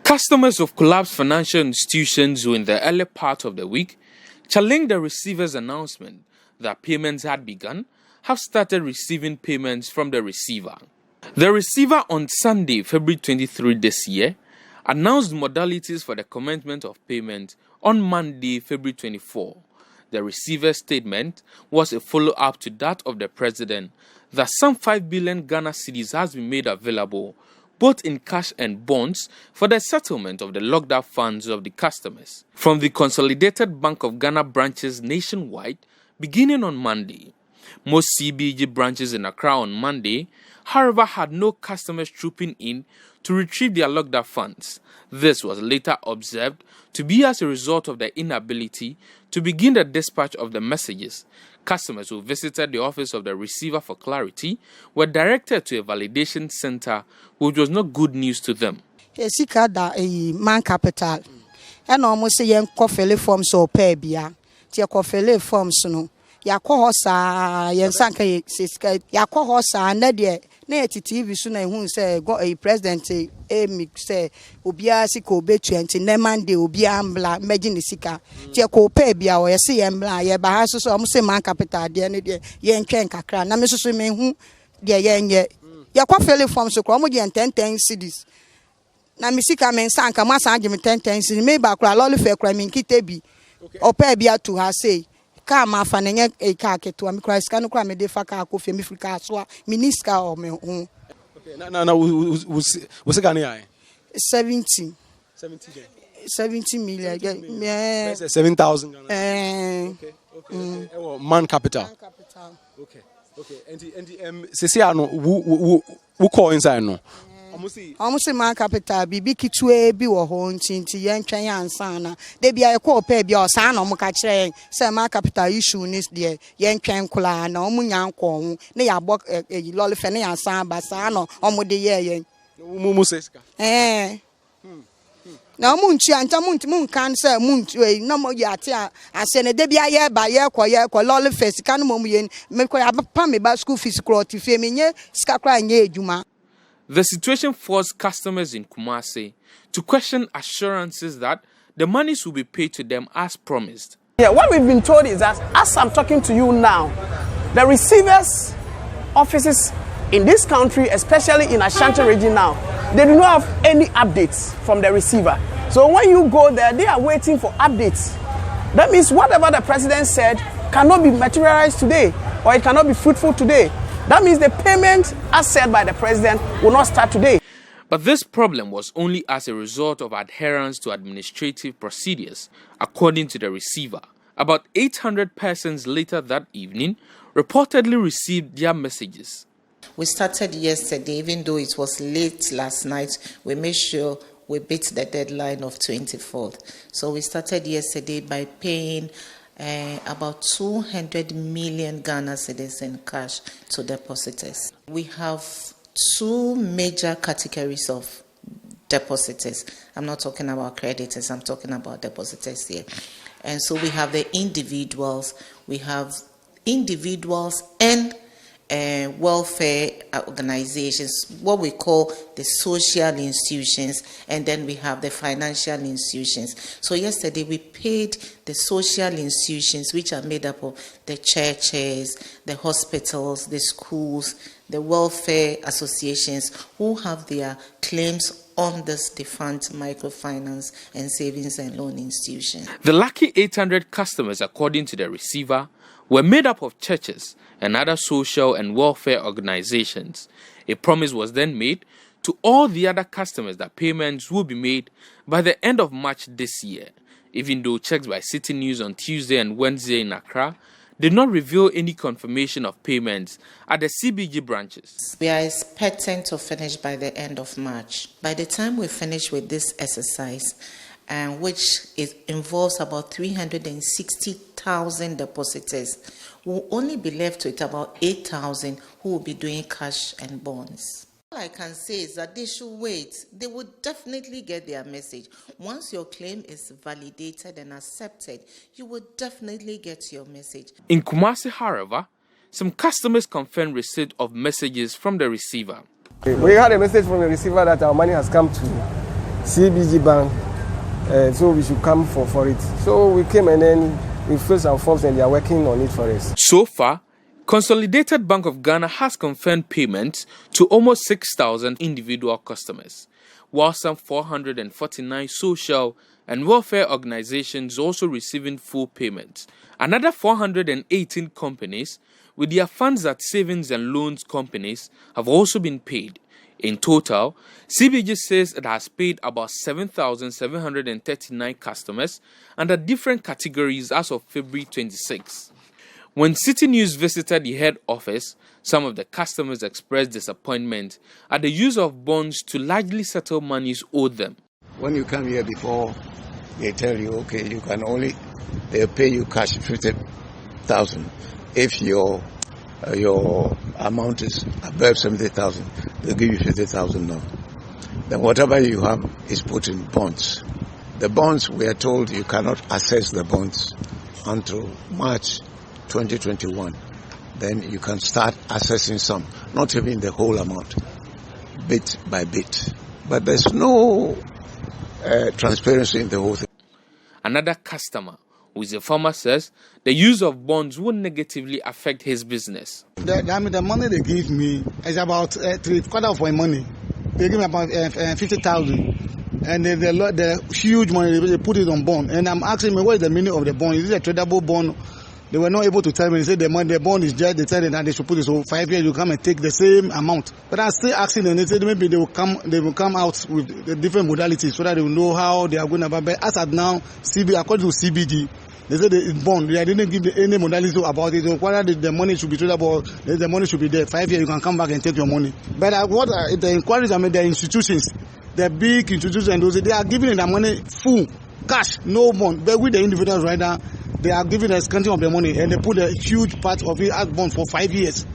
Customers of collapsed financial institutions who in the early part of the week challenged the receiver's announcement that payments had begun have started receiving payments from the receiver. The receiver on Sunday, February 23 this year, announced modalities for the commencement of payment on Monday, February 24. The receiver's statement was a follow-up to that of the president that some 5 billion Ghana cedis has been made available both in cash and bonds for the settlement of the locked-up funds of the customers from the Consolidated Bank of Ghana branches nationwide beginning on Monday. Most CBG branches in Accra on Monday, however, had no customers trooping in to retrieve their locked-up funds. This was later observed to be as a result of the inability to begin the dispatch of the messages. Customers who visited the office of the receiver for clarity were directed to a validation center, which was not good news to them. Man capital. And almost a young coffee forms or pay beer. Tia coffee forms no. Yakohosa, Yansanka, Yakohosa, Nadia, Neti TV soon who say, got a president, a mix, say, Ubia Siko Betchant, Nemande, Ubiambla, Majinisica, Tiako Pebia, or CM, ya Bahaso, almost a man capital, the end, Yan Kankakra, Namisu men who, dear Yan, Yakoffele forms so Cromogy and 10 cities. Namisika men sanka, Massa argument 10 cities, maybe a lollifair crime in Kitebi, or Pebia to her say. Kama fanenya e ka keto am kra ska no kra me de fa ka ko fe me frika so miniska o me ho. Okay, na we Ghana ai 70 million. Yeah. 7,000 Ghana. Okay. Man capital. Okay. And sesi ano wo call inside no. Almost man capital bibi kitwe bi wo ho ntinti yen twen ansan na de bia ye ko pa bia osan na omuka kire say man capital issue nis de yen twen kula na omunya nko ho na ya bok lole fe na ansan ba sa na omude ye yen mu seska na omunchi anta mun kan say mun na mo ya ate ase ne de bia ye ba ye ko lole fe sika no mo yen me ko ya pa me ba school fees kro ti fe me nye sika kra nye ejuma. The situation forced customers in Kumasi to question assurances that the monies will be paid to them as promised. Yeah, what we've been told is that as I'm talking to you now, the receivers' offices in this country, especially in Ashanti region now, they do not have any updates from the receiver. So when you go there, they are waiting for updates. That means whatever the president said cannot be materialized today, or it cannot be fruitful today. That means the payment, as said by the president, will not start today. But this problem was only as a result of adherence to administrative procedures, according to the receiver. About 800 persons later that evening reportedly received their messages. We started yesterday, even though it was late last night, we made sure we beat the deadline of 24th. So we started yesterday by paying about 200 million Ghana cedis in cash to depositors. We have two major categories of depositors. I'm not talking about creditors, I'm talking about depositors here. And so we have the individuals, and welfare organizations, what we call the social institutions, and then we have the financial institutions. So yesterday we paid the social institutions, which are made up of the churches, the hospitals, the schools, the welfare associations, who have their claims on this defunct microfinance and savings and loan institution. The lucky 800 customers, according to the receiver, were made up of churches and other social and welfare organizations. A promise was then made to all the other customers that payments will be made by the end of March this year, even though checks by Citi News on Tuesday and Wednesday in Accra did not reveal any confirmation of payments at the CBG branches. We are expecting to finish by the end of March. By the time we finish with this exercise, which involves about 360,000 depositors, we'll only be left with about 8,000 who will be doing cash and bonds. All I can say is that they should wait. They will definitely get their message. Once your claim is validated and accepted, you will definitely get your message. In Kumasi, however, some customers confirmed receipt of messages from the receiver. We had a message from the receiver that our money has come to CBG Bank. So we should come for it. So we came and then we filled some forms and they are working on it for us. So far, Consolidated Bank of Ghana has confirmed payments to almost 6,000 individual customers, while some 449 social and welfare organizations also receiving full payments. Another 418 companies with their funds at savings and loans companies have also been paid. In total, CBG says it has paid about 7,739 customers under different categories as of February 26. When Citi News visited the head office, some of the customers expressed disappointment at the use of bonds to largely settle monies owed them. When you come here before, they tell you, okay, they'll pay you cash 50,000. If your amount is above 70,000, they'll give you 50,000 now. Then whatever you have is put in bonds. The bonds, we are told you cannot access the bonds until March 2021. Then you can start accessing some, not even the whole amount, bit by bit. But there's no transparency in the whole thing. Another customer, who is a farmer, says the use of bonds will negatively affect his business. The money they give me is about 3/4 of my money. They give me about 50,000, and the huge money they put it on bond. And I'm asking me what is the meaning of the bond? Is it a tradable bond? They were not able to tell me. They said the bond is just, they said that they should put it so 5 years you come and take the same amount. But I'm still asking them. They said maybe they will come out with the different modalities so that they will know how they are going about. But as at now, according to CBG, they said it's bond. They didn't give any modality about it. Whether the money should be tradable, the money should be there. 5 years you can come back and take your money. But the inquiries, the institutions, the big institutions, they are giving the money full cash, no bond. But with the individuals right now, they are giving us counting of the money and they put a huge part of it as bond for 5 years.